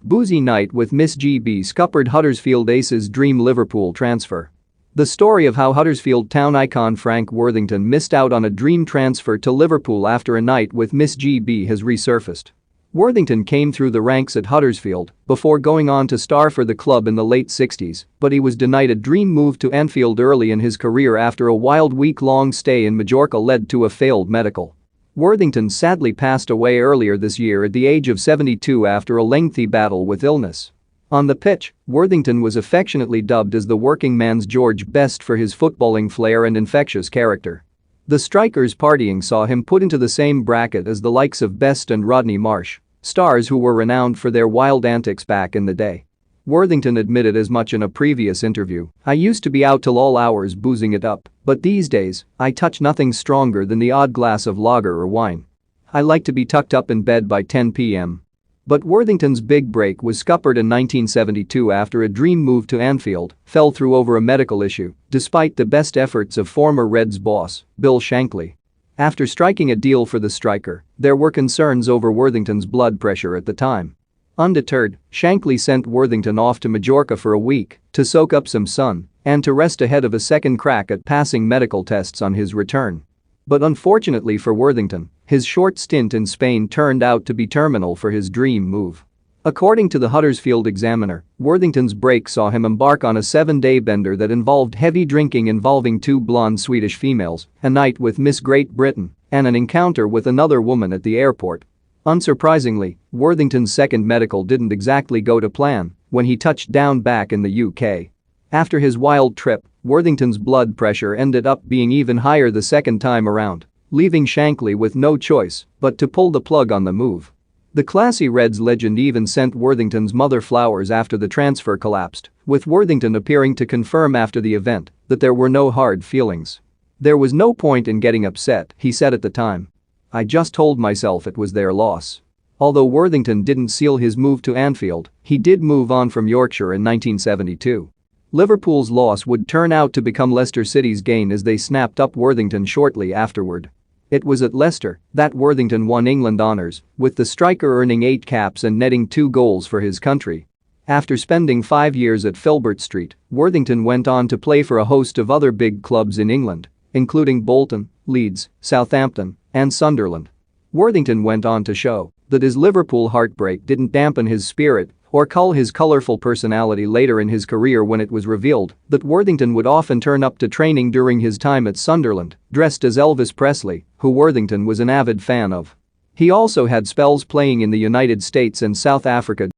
Boozy night with Miss GB scuppered Huddersfield Aces dream Liverpool transfer. The story of how Huddersfield Town icon Frank Worthington missed out on a dream transfer to Liverpool after a night with Miss GB has resurfaced. Worthington came through the ranks at Huddersfield before going on to star for the club in the late 60s, but he was denied a dream move to Anfield early in his career after a wild week-long stay in Majorca led to a failed medical. Worthington sadly passed away earlier this year at the age of 72 after a lengthy battle with illness. On the pitch, Worthington was affectionately dubbed as the working man's George Best for his footballing flair and infectious character. The striker's partying saw him put into the same bracket as the likes of Best and Rodney Marsh, stars who were renowned for their wild antics back in the day. Worthington admitted as much in a previous interview. "I used to be out till all hours boozing it up, but these days, I touch nothing stronger than the odd glass of lager or wine. I like to be tucked up in bed by 10 p.m. But Worthington's big break was scuppered in 1972 after a dream move to Anfield fell through over a medical issue, despite the best efforts of former Reds boss, Bill Shankly. After striking a deal for the striker, there were concerns over Worthington's blood pressure at the time. Undeterred, Shankly sent Worthington off to Majorca for a week to soak up some sun and to rest ahead of a second crack at passing medical tests on his return. But unfortunately for Worthington, his short stint in Spain turned out to be terminal for his dream move. According to the Huddersfield Examiner, Worthington's break saw him embark on a 7-day bender that involved heavy drinking involving 2 blonde Swedish females, a night with Miss Great Britain, and an encounter with another woman at the airport. Unsurprisingly, Worthington's second medical didn't exactly go to plan when he touched down back in the UK. After his wild trip, Worthington's blood pressure ended up being even higher the second time around, leaving Shankly with no choice but to pull the plug on the move. The classy Reds legend even sent Worthington's mother flowers after the transfer collapsed, with Worthington appearing to confirm after the event that there were no hard feelings. "There was no point in getting upset," he said at the time. "I just told myself it was their loss." Although Worthington didn't seal his move to Anfield, he did move on from Yorkshire in 1972. Liverpool's loss would turn out to become Leicester City's gain as they snapped up Worthington shortly afterward. It was at Leicester that Worthington won England honours, with the striker earning 8 caps and netting 2 goals for his country. After spending 5 years at Filbert Street, Worthington went on to play for a host of other big clubs in England, including Bolton, Leeds, Southampton, and Sunderland. Worthington went on to show that his Liverpool heartbreak didn't dampen his spirit or cull his colourful personality later in his career when it was revealed that Worthington would often turn up to training during his time at Sunderland, dressed as Elvis Presley, who Worthington was an avid fan of. He also had spells playing in the United States and South Africa